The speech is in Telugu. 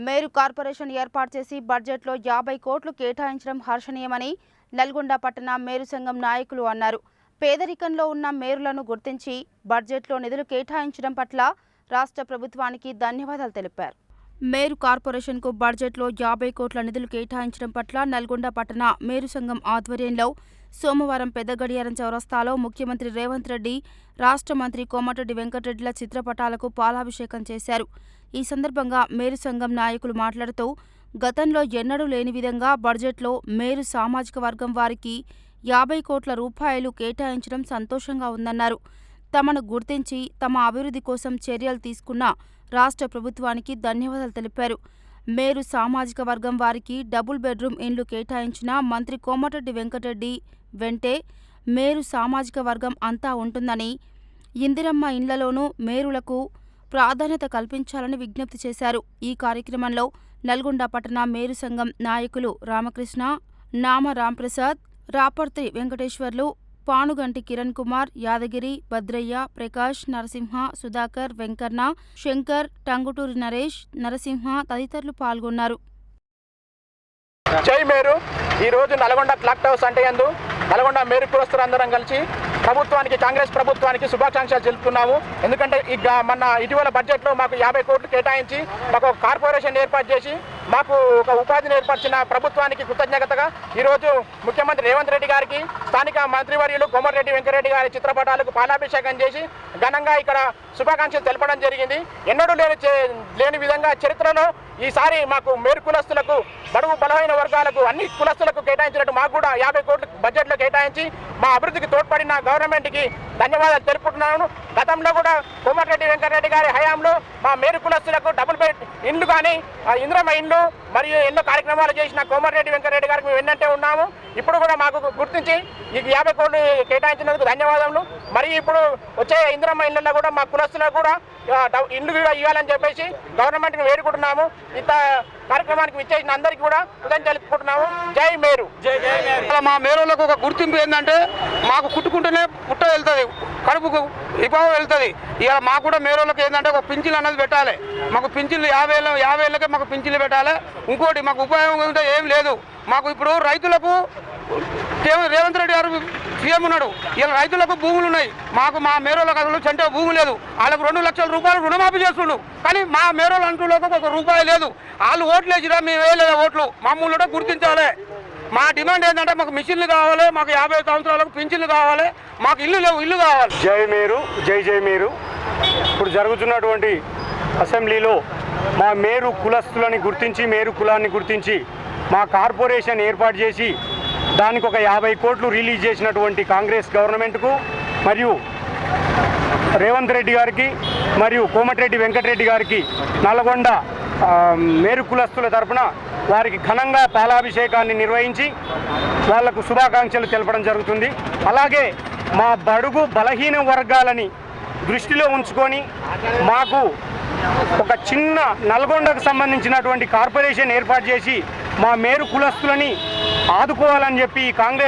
మేరు కార్పొరేషన్ ఏర్పాటు చేసి బడ్జెట్లో 50 కోట్లు కేటాయించడం హర్షణీయమని నల్గొండ పట్టణ మేరు సంఘం నాయకులు అన్నారు. పేదరికంలో ఉన్న మేరులను గుర్తించి బడ్జెట్లో నిధులు కేటాయించడం పట్ల రాష్ట్ర ప్రభుత్వానికి ధన్యవాదాలు తెలిపారు. మేరు కార్పొరేషన్కు బడ్జెట్లో 50 కోట్ల నిధులు కేటాయించడం పట్ల నల్గొండ పట్టణ మేరు సంఘం ఆధ్వర్యంలో సోమవారం పెద్ద గడియారం చౌరస్తాలో ముఖ్యమంత్రి రేవంత్ రెడ్డి, రాష్ట్ర మంత్రి కోమటిరెడ్డి వెంకటరెడ్డిల చిత్రపటాలకు పాలాభిషేకం చేశారు. ఈ సందర్భంగా మేరు సంఘం నాయకులు మాట్లాడుతూ, గతంలో ఎన్నడూ లేని విధంగా బడ్జెట్లో మేరు సామాజిక వర్గం వారికి 50 కోట్ల రూపాయలు కేటాయించడం సంతోషంగా ఉందన్నారు. తమను గుర్తించి తమ అభివృద్ధి కోసం చర్యలు తీసుకున్న రాష్ట్ర ప్రభుత్వానికి ధన్యవాదాలు తెలిపారు. మేరు సామాజిక వర్గం వారికి డబుల్ బెడ్రూమ్ ఇండ్లు కేటాయించిన మంత్రి కోమటిరెడ్డి వెంకటరెడ్డి వెంటే మేరు సామాజిక వర్గం అంతా ఉంటుందని, ఇందిరమ్మ ఇండ్లలోనూ మేరులకు ప్రాధాన్యత కల్పించాలని విజ్ఞప్తి చేశారు. ఈ కార్యక్రమంలో నల్గొండ పట్టణ మేరు సంఘం నాయకులు రామకృష్ణ, నామ రాంప్రసాద్, రాపర్తి వెంకటేశ్వర్లు, పానుగంటి కిరణ్ కుమార్, యాదగిరి, భద్రయ్య, ప్రకాష్, నరసింహ, సుధాకర్, వెంకన్న, శంకర్, టంగుటూరి నరేష్, నరసింహ తదితరులు పాల్గొన్నారు. జై మేరు. ఈరోజు నల్గొండ క్లాక్ హౌస్ అంటే నల్గొండ మేరు కులస్తులందరం కలిసి ప్రభుత్వానికి, కాంగ్రెస్ ప్రభుత్వానికి శుభాకాంక్షలు తెలుపుతున్నాము. ఎందుకంటే మన ఇటీవల బడ్జెట్లో మాకు 50 కోట్లు కేటాయించి మాకు ఒక కార్పొరేషన్ ఏర్పాటు చేసి మాకు ఒక ఉపాధిని ఏర్పరిచిన ప్రభుత్వానికి కృతజ్ఞతగా ఈరోజు ముఖ్యమంత్రి రేవంత్ రెడ్డి గారికి, స్థానిక మంత్రివర్యులు కోమటిరెడ్డి వెంకటరెడ్డి గారి చిత్రపటాలకు పాలాభిషేకం చేసి ఘనంగా ఇక్కడ శుభాకాంక్షలు తెలపడం జరిగింది. ఎన్నడూ లేని విధంగా చరిత్రలో ఈసారి మాకు మేరు కులస్తులకు, బడుగు బలహీన వర్గాలకు, అన్ని కులస్తులకు కేటాయించినట్టు మాకు కూడా 50 కోట్లు బడ్జెట్లో కేటాయించి మా అభివృద్ధికి తోడ్పడిన గవర్నమెంట్కి ధన్యవాదాలు తెలుపుకుంటున్నాను. గతంలో కూడా కోమటిరెడ్డి వెంకటరెడ్డి గారి హయాంలో మా మేరు కులస్తులకు డబుల్ బెడ్ ఇండ్లు కానీ, ఇందిరమ్మ ఇండ్లు మరియు ఎన్నో కార్యక్రమాలు చేసిన కోమటిరెడ్డి వెంకటరెడ్డి గారికి మేము వెన్నంటే ఉన్నాము. ఇప్పుడు కూడా మాకు గుర్తించి ఈ 50 కోట్లు కేటాయించినందుకు ధన్యవాదాలు. మరియు ఇప్పుడు వచ్చే ఇందిరమ్మ ఇళ్లలో కూడా మా కులస్తులకు కూడా ఇండ్లు కూడా ఇవ్వాలని చెప్పేసి గవర్నమెంట్ని వేడుకుంటున్నాము. ఇంత కార్యక్రమానికి విచ్చేసిన అందరికీ కూడా కృతజ్ఞతలు తెలుపుకుంటున్నాము. జై మేరు. జై మేరు. మా మేరులకు ఒక గుర్తింపు ఏంటంటే, మాకు కుట్టుకుంటేనే పుట్ట వెళ్తుంది, కడుపుకు విభావం వెళ్తుంది. ఇక మాకు కూడా మేరులకు ఏంటంటే ఒక పింఛన్ అన్నది పెట్టాలి. మాకు పింఛన్లు 50 ఏళ్ళకే మాకు పింఛన్లు పెట్టాలి. ఇంకోటి మాకు ఉపయోగం ఉంటే ఏం లేదు. మాకు ఇప్పుడు రైతులకు రేవంత్ రెడ్డి గారు సీఎం ఉన్నాడు. ఇలా రైతులకు భూములు ఉన్నాయి. మాకు మా మేరోళ్ళకు అసలు చెంటే భూమి లేదు. వాళ్ళకు 2 లక్షల రూపాయలు రుణమాఫీ చేస్తుండు. కానీ మా మేరోళ్ళు అంటులకు ఒక రూపాయి లేదు. వాళ్ళు ఓట్లు వేసిరా, మేము వేయలేదు ఓట్లు. మమ్మల్ని గుర్తించాలి. మా డిమాండ్ ఏంటంటే మాకు మిషన్లు కావాలి, మాకు 50 సంవత్సరాలకు పింఛన్లు కావాలి, మాకు ఇల్లు లేవు, ఇల్లు కావాలి. జై మేరు. జై జై మేరు. ఇప్పుడు జరుగుతున్నటువంటి అసెంబ్లీలో మా మేరు కులస్తులని గుర్తించి, మేరు కులాన్ని గుర్తించి మా కార్పొరేషన్ ఏర్పాటు చేసి దానికి ఒక 50 కోట్లు రిలీజ్ చేసినటువంటి కాంగ్రెస్ గవర్నమెంట్కు, మరియు రేవంత్ రెడ్డి గారికి, మరియు కోమటిరెడ్డి వెంకటరెడ్డి గారికి నల్గొండ మేరు కులస్తుల తరఫున వారికి ఘనంగా పాలాభిషేకాన్ని నిర్వహించి వాళ్లకు శుభాకాంక్షలు తెలపడం జరుగుతుంది. అలాగే మా బడుగు బలహీన వర్గాలని దృష్టిలో ఉంచుకొని మాకు ఒక చిన్న నల్గొండకు సంబంధించినటువంటి కార్పొరేషన్ ఏర్పాటు చేసి మా మేరు కులస్తులని ఆదుకోవాలని చెప్పి కాంగ్రెస్